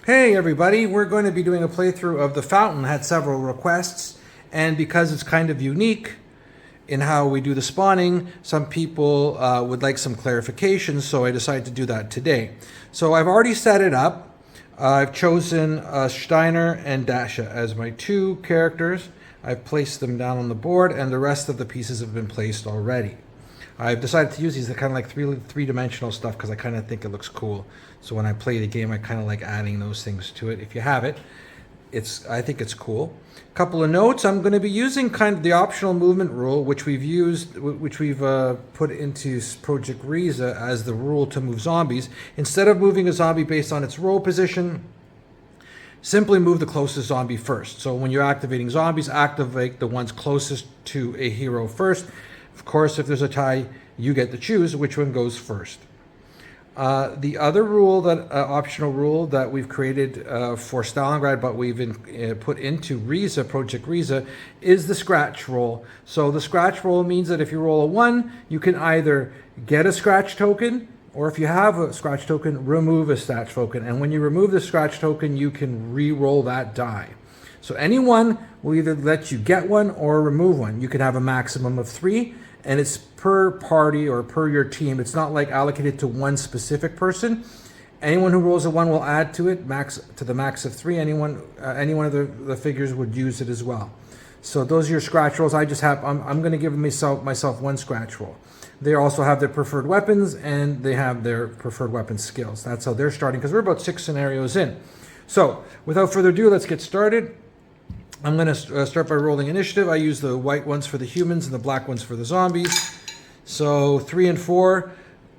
Hey everybody, we're going to be doing a playthrough of the fountain. Had several requests, and because it's kind of unique in how we do the spawning, some people would like some clarification, so I decided to do that today. So I've already set it up. I've chosen Steiner and Dasha as my two characters. I've placed them down on the board, and the rest of the pieces have been placed already. I've decided to use these kind of like three-dimensional stuff because I kind of think it looks cool. So when I play the game, I kind of like adding those things to it. If you have it, I think it's cool. A couple of notes: I'm going to be using kind of the optional movement rule, which we've put into Project Riza as the rule to move zombies. Instead of moving a zombie based on its roll position, simply move the closest zombie first. So when you're activating zombies, activate the ones closest to a hero first. Of course, if there's a tie, you get to choose which one goes first. The other rule, optional rule that we've created for Stalingrad, but we've put into Riza, Project Riza, is the scratch roll. So the scratch roll means that if you roll a 1, you can either get a scratch token, or if you have a scratch token, remove a scratch token. And when you remove the scratch token, you can re-roll that die. So any one will either let you get one or remove one. You can have a maximum of 3, and it's per party or per your team. It's not like allocated to one specific person. Anyone who rolls a 1 will add to it, to the max of 3. Any one of the figures would use it as well. So those are your scratch rolls. I'm going to give myself 1 scratch roll. They also have their preferred weapons, and they have their preferred weapon skills. That's how they're starting, because we're about 6 scenarios in. So without further ado, let's get started. I'm going to start by rolling initiative. I use the white ones for the humans and the black ones for the zombies. So 3 and 4,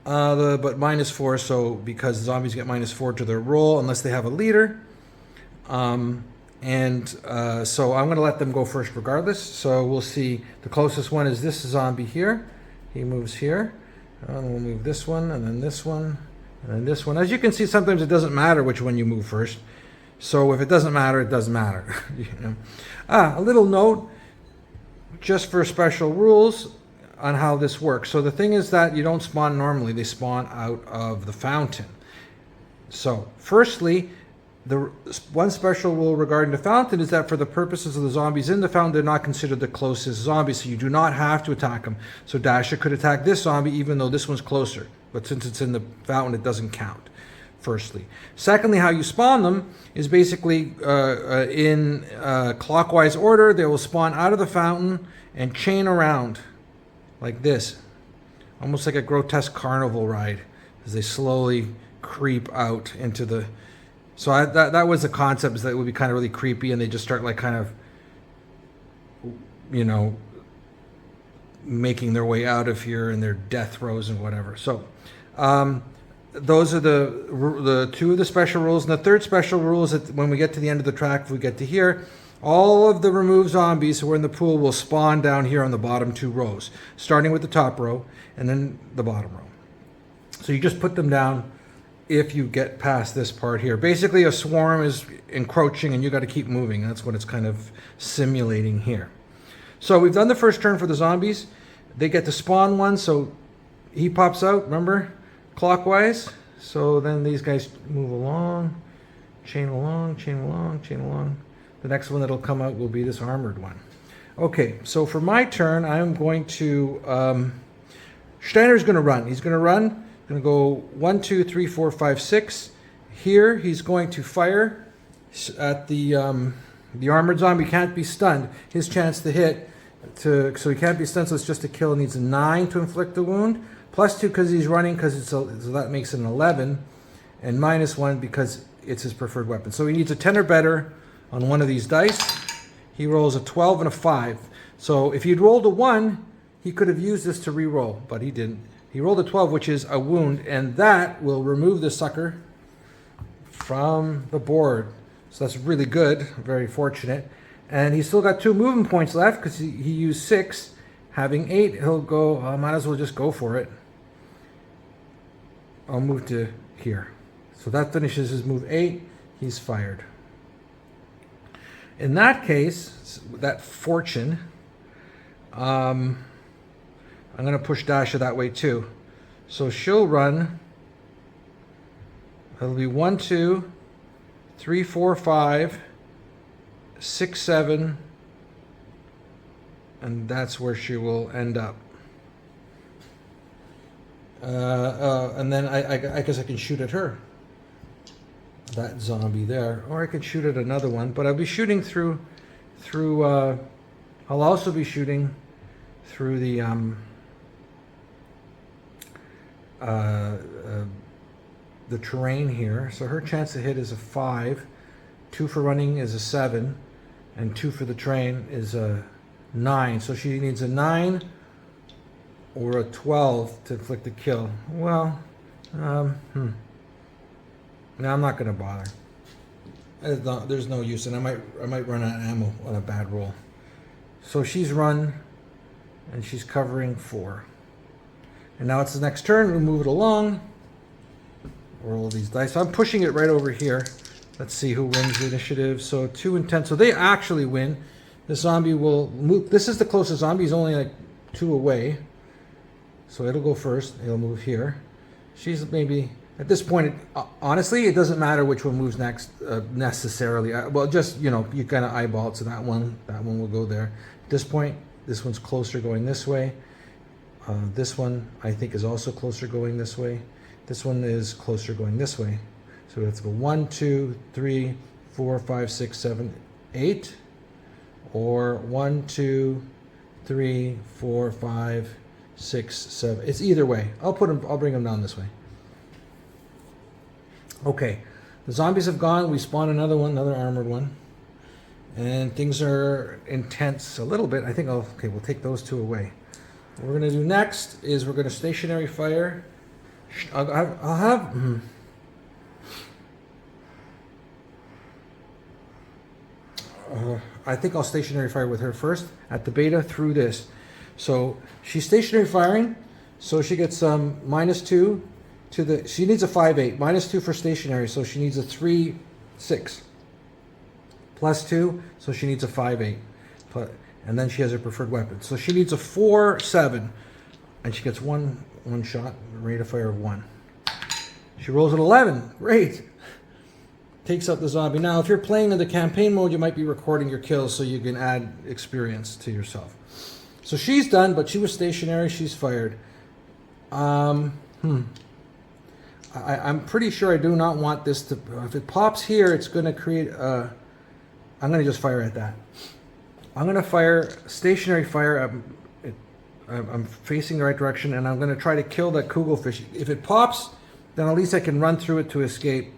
but -4, so because zombies get -4 to their roll unless they have a leader. So I'm going to let them go first regardless. So we'll see. The closest one is this zombie here. He moves here. And we'll move this one, and then this one, and then this one. As you can see, sometimes it doesn't matter which one you move first. So if it doesn't matter, it doesn't matter. You know? A little note, just for special rules on how this works. So the thing is that you don't spawn normally. They spawn out of the fountain. So firstly, the one special rule regarding the fountain is that for the purposes of the zombies in the fountain, they're not considered the closest zombies, so you do not have to attack them. So Dasha could attack this zombie even though this one's closer. But since it's in the fountain, it doesn't count. Firstly. Secondly, how you spawn them is basically in clockwise order. They will spawn out of the fountain and chain around like this, almost like a grotesque carnival ride as they slowly creep out into the... So that was the concept, is that it would be kind of really creepy, and they just start like kind of, you know, making their way out of here in their death throes and whatever. So those are the 2 of the special rules. And the third special rule is that when we get to the end of the track, if we get to here, all of the removed zombies who are in the pool will spawn down here on the bottom 2 rows, starting with the top row and then the bottom row. So you just put them down if you get past this part here. Basically, a swarm is encroaching and you got to keep moving. That's what it's kind of simulating here. So we've done the first turn for the zombies. They get to spawn one, so he pops out, remember? Clockwise. So then these guys move along, chain along, chain along, chain along. The next one that'll come out will be this armored one. Okay, so for my turn, I'm going to... Steiner's going to run. He's going to run. Going to go 1, 2, 3, 4, 5, 6. Here, he's going to fire at the armored zombie. Can't be stunned. His chance to hit, so he can't be stunned, so it's just a kill. It needs a 9 to inflict the wound. +2 because he's running, so that makes it an 11. And -1 because it's his preferred weapon. So he needs a 10 or better on one of these dice. He rolls a 12 and a 5. So if he'd rolled a 1, he could have used this to re-roll, but he didn't. He rolled a 12, which is a wound, and that will remove the sucker from the board. So that's really good, very fortunate. And he's still got 2 movement points left because he used 6. Having 8, he'll go, might as well just go for it. I'll move to here. So that finishes his move 8. He's fired. In that case, that fortune, I'm going to push Dasha that way too. So she'll run. It'll be 1, 2, 3, 4, 5, 6, 7, and that's where she will end up. And then I guess I can shoot at her. That zombie there, or I could shoot at another one. But I'll be shooting through. I'll also be shooting through the terrain here. So her chance to hit is a 5, 2 for running is a 7, and 2 for the train is a 9. So she needs a 9 or a 12 to inflict a kill. Well, no, I'm not going to bother. There's no use, and I might run out of ammo on a bad roll. So she's run, and she's covering 4. And now it's the next turn. We move it along. Roll these dice. So I'm pushing it right over here. Let's see who wins the initiative. So 2 and 10. So they actually win. The zombie will move. This is the closest zombie. He's only like 2 away. So it'll go first. It'll move here. She's maybe, at this point, honestly, it doesn't matter which one moves next necessarily. Well, just, you know, you kind of eyeball it. So that one will go there. At this point, this one's closer going this way. This one, I think, is also closer going this way. This one is closer going this way. So we have to go 1, 2, 3, 4, 5, 6, 7, 8. Or 1, 2, 3, 4, 5, 6, 7. It's either way. I'll bring them down this way. Okay. The zombies have gone. We spawn another one, another armored one. And things are intense a little bit. I think we'll take those 2 away. What we're going to do next is we're going to stationary fire. I think I'll stationary fire with her first at the beta through this. So she's stationary firing, so she gets -2 to the. She needs a 5-8, -2 for stationary, so she needs a 3-6, +2, so she needs a 5-8, and then she has her preferred weapon. So she needs a 4-7, and she gets one shot, rate of fire of 1. She rolls an 11. Great. Takes out the zombie. Now, if you're playing in the campaign mode, you might be recording your kills so you can add experience to yourself. So she's done, but she was stationary. She's fired. I'm pretty sure I do not want this to. If it pops here, it's going to create a. I'm going to just fire at that. I'm going to fire stationary fire. I'm facing the right direction, and I'm going to try to kill that kugelfish. If it pops, then at least I can run through it to escape.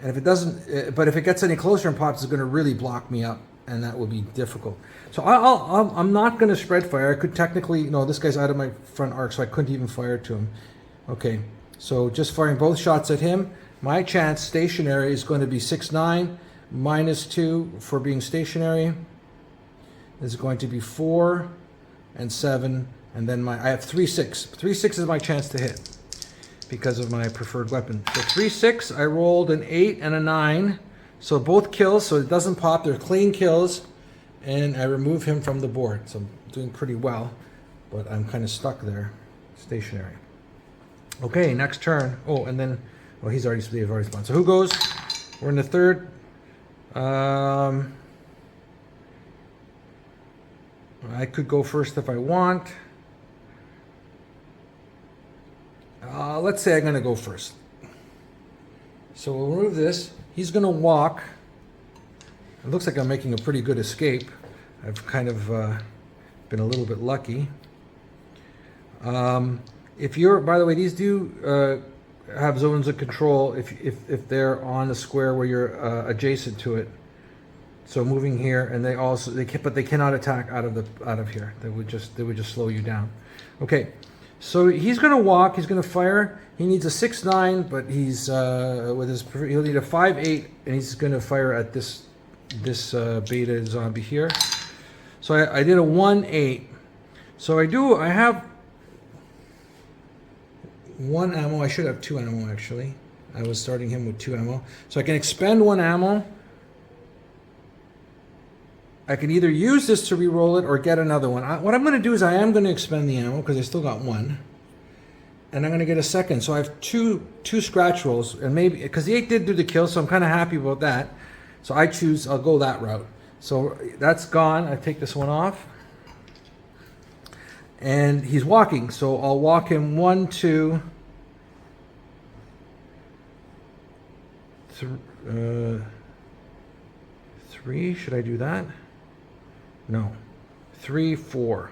And if it doesn't, but if it gets any closer and pops, it's going to really block me up, and that will be difficult. So I'm not going to spread fire. I could technically, no, this guy's out of my front arc, so I couldn't even fire to him. Okay, so just firing both shots at him. My chance stationary is going to be 6-9, -2 for being stationary. Is going to be 4 and 7, and then I have 3-6. 3-6 is my chance to hit because of my preferred weapon. So 3-6, I rolled an 8 and a 9. So both kills, so it doesn't pop. They're clean kills, and I remove him from the board. So I'm doing pretty well, but I'm kind of stuck there, stationary. Okay, next turn. Oh, and then, well, they've already spawned. So who goes? We're in the third. I could go first if I want. Let's say I'm going to go first. So we'll remove this. He's going to walk. It looks like I'm making a pretty good escape. I've kind of been a little bit lucky. If you're, by the way, these do have zones of control if they're on the square where you're adjacent to it. So moving here, and but they cannot attack out of here. They would just slow you down. Okay, so he's going to walk. He's going to fire. He needs a 6-9, but he's he'll need a 5-8, and he's going to fire at this beta zombie here. So I did a 1-8. So I have 1 ammo. I should have 2 ammo actually. I was starting him with 2 ammo, so I can expend 1 ammo. I can either use this to re-roll it or get another one. What I'm going to do is I am going to expend the ammo because I still got 1. and I'm going to get a second. So I have two scratch rolls, and maybe because the 8 did do the kill, so I'm kind of happy about that. So I'll go that route. So that's gone. I take this one off, and he's walking. So I'll walk him 1, 2, 3. Should I do that? No. 3, 4.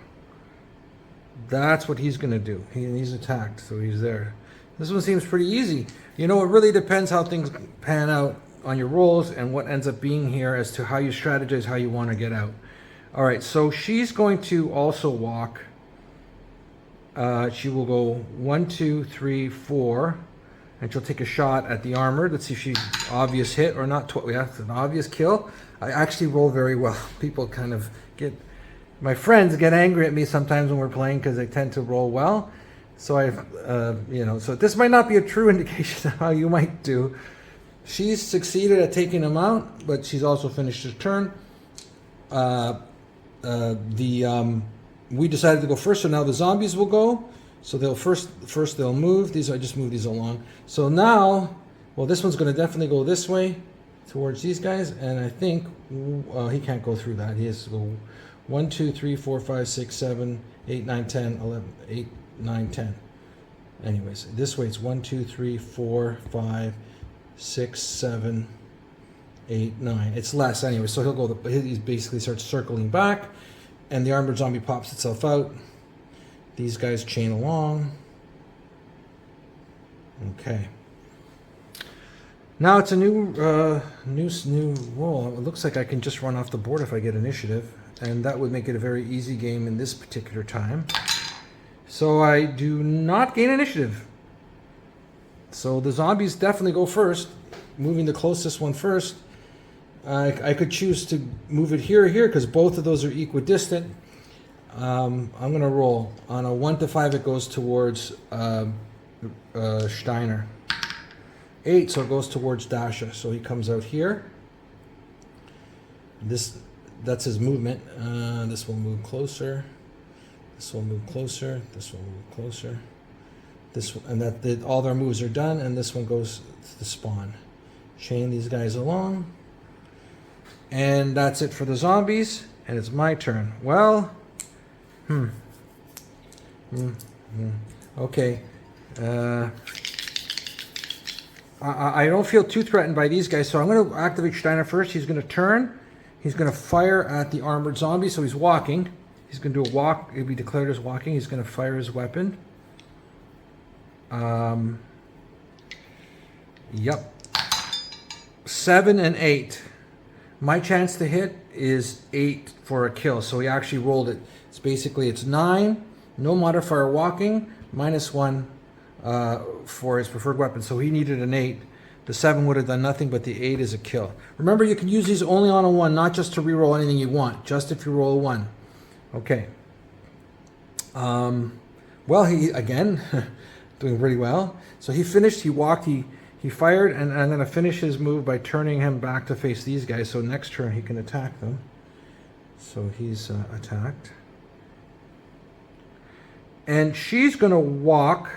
That's what he's going to do. He's attacked, so he's there. This one seems pretty easy. You know, it really depends how things pan out on your rolls and what ends up being here as to how you strategize, how you want to get out. All right, so she's going to also walk. She will go 1, 2, 3, 4, and she'll take a shot at the armored. Let's see if she's obvious hit or not. Yeah, it's an obvious kill. I actually roll very well. People kind of my friends get angry at me sometimes when we're playing because they tend to roll well. So so this might not be a true indication of how you might do. She's succeeded at taking him out, but she's also finished her turn. We decided to go first, so now the zombies will go. So they'll first they'll move. I just moved these along. So now, well, this one's going to definitely go this way towards these guys, and I think he can't go through that. He has to go 1, 2, 3, 4, 5, 6, 7, 8, 9, 10, 11, 8, 9, 10. Anyways, this way it's 1, 2, 3, 4, 5, 6, 7, 8, 9. It's less anyway, so he'll go. He basically starts circling back, and the armored zombie pops itself out. These guys chain along. Okay. Now it's a new roll. It looks like I can just run off the board if I get initiative, and that would make it a very easy game in this particular time. So I do not gain initiative. So the zombies definitely go first, moving the closest one first. I could choose to move it here or here because both of those are equidistant. I'm going to roll. On a 1 to 5, it goes towards Steiner. 8, so it goes towards Dasha. So he comes out here. That's his movement. This will move closer. This will move closer. This will move closer. All their moves are done, and this one goes to the spawn. Chain these guys along. And that's it for the zombies, and it's my turn. Well, okay. I don't feel too threatened by these guys, so I'm going to activate Steiner first. He's going to turn. He's going to fire at the armored zombie, so he's walking. He's going to do a walk. He'll be declared as walking. He's going to fire his weapon. Yep. 7 and 8. My chance to hit is 8 for a kill, so he actually rolled it. It's 9, no modifier walking, -1 for his preferred weapon. So he needed an 8. The 7 would have done nothing, but the 8 is a kill. Remember, you can use these only on a 1, not just to reroll anything you want, just if you roll a 1. Okay. Well, he, again, doing pretty well. So he finished, he walked, he fired, and I'm going to finish his move by turning him back to face these guys. So next turn he can attack them. So he's attacked. And she's going to walk.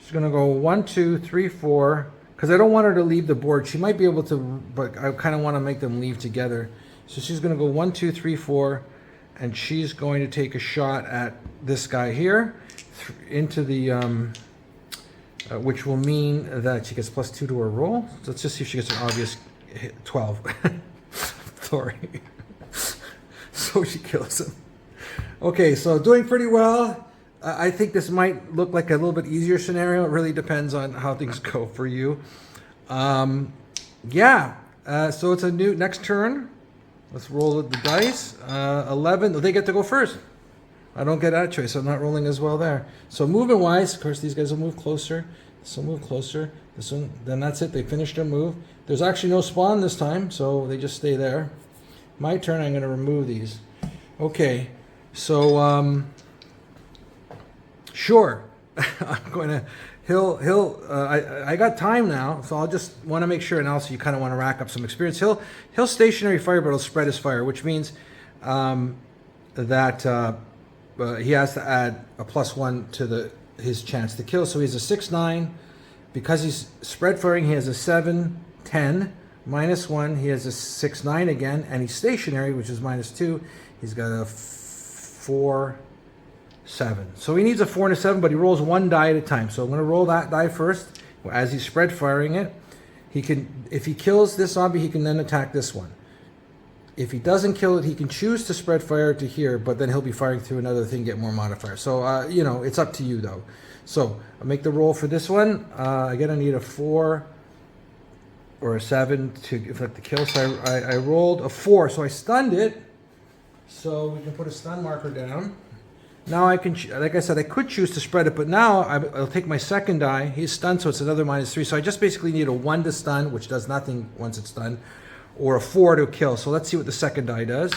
She's going to go 1, 2, 3, 4. Because I don't want her to leave the board. She might be able to, but I kind of want to make them leave together. So she's going to go 1, 2, 3, 4. And she's going to take a shot at this guy here. Into the... which will mean that she gets +2 to her roll. So let's just see if she gets an obvious hit. 12. Sorry. So she kills him. Okay, so doing pretty well. I think this might look like a little bit easier scenario. It really depends on how things go for you. Yeah. So it's a new next turn. Let's roll the dice. 11. They get to go first. I don't get that choice. I'm not rolling as well there. So movement wise, of course, these guys will move closer. This will move closer. This one, then that's it. They finished their move. There's actually no spawn this time, so they just stay there. My turn. I'm going to remove these. Okay. So sure. I'm going to. I got time now, so I'll just want to make sure, and also you kind of want to rack up some experience. He'll stationary fire, but he'll spread his fire, which means that. He has to add a +1 to the his chance to kill. So he has a 6-9. Because he's spread firing, he has a 7-10. -1, he has a 6-9 again, and he's stationary, which is -2. He's got a 4-7. So he needs a 4 and a 7, but he rolls one die at a time. So I'm going to roll that die first. As he's spread firing it, he can, if he kills this zombie, he can then attack this one. If he doesn't kill it, he can choose to spread fire to here, but then he'll be firing through another thing, get more modifier. So, you know, it's up to you, though. So, I'll make the roll for this one. Again, I need a 4 or a 7 to effect the kill. So, I rolled a 4, so I stunned it. So, we can put a stun marker down. Now I can, like I said, I could choose to spread it, but now I'll take my second die. He's stunned, so it's another -3. So, I just basically need a 1 to stun, which does nothing once it's done, or a 4 to kill. So let's see what the second die does.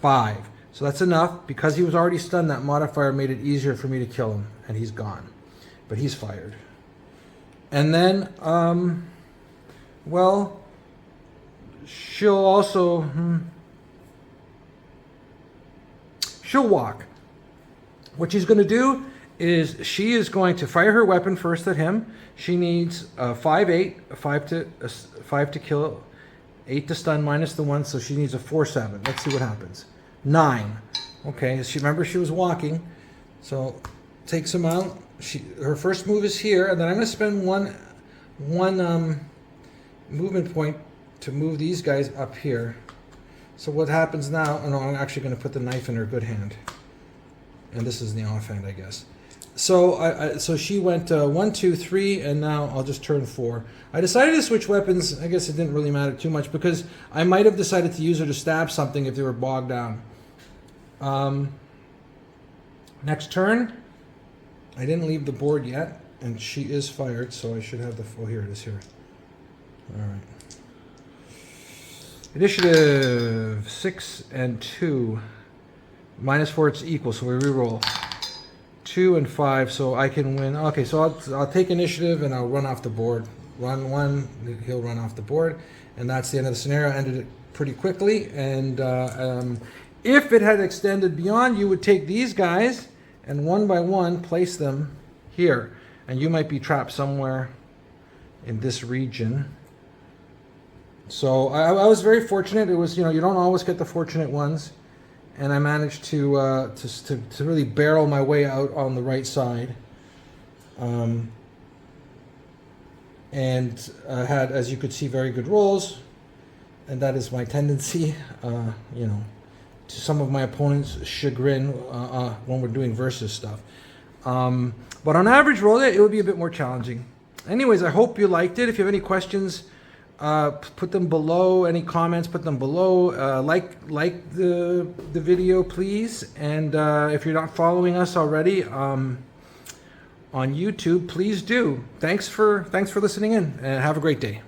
5. So that's enough. Because he was already stunned, that modifier made it easier for me to kill him. And he's gone. But he's fired. And then, well, she'll also, she'll walk. What she's going to do is she is going to fire her weapon first at him. She needs a 5-8, a 5 to kill, 8 to stun minus the 1, so she needs a 4-7. Let's see what happens. 9. Okay, remember she was walking, so takes him out. Her first move is here, and then I'm going to spend one movement point to move these guys up here. So what happens now? Oh no, I'm actually going to put the knife in her good hand, and this is the offhand, I guess. So so she went 1, 2, 3, and now I'll just turn 4. I decided to switch weapons. I guess it didn't really matter too much because I might have decided to use her to stab something if they were bogged down. Next turn, I didn't leave the board yet, and she is fired, so I should have the... Oh, here it is here. All right. Initiative 6 and 2. -4, it's equal, so we reroll. 2 and 5, so I can win. Okay, so I'll take initiative and I'll run off the board. Run 1, he'll run off the board, and that's the end of the scenario. I ended it pretty quickly, and if it had extended beyond, you would take these guys and one by one place them here, and you might be trapped somewhere in this region. So I was very fortunate. It was, you know, you don't always get the fortunate ones. And I managed to really barrel my way out on the right side, and had, as you could see, very good rolls, and that is my tendency, you know, to some of my opponents' chagrin when we're doing versus stuff. But on average roll, it would be a bit more challenging. Anyways, I hope you liked it. If you have any questions, put them below. Any comments, put them below. Like the video, please. And if you're not following us already on YouTube, please do. Thanks for listening in, and have a great day.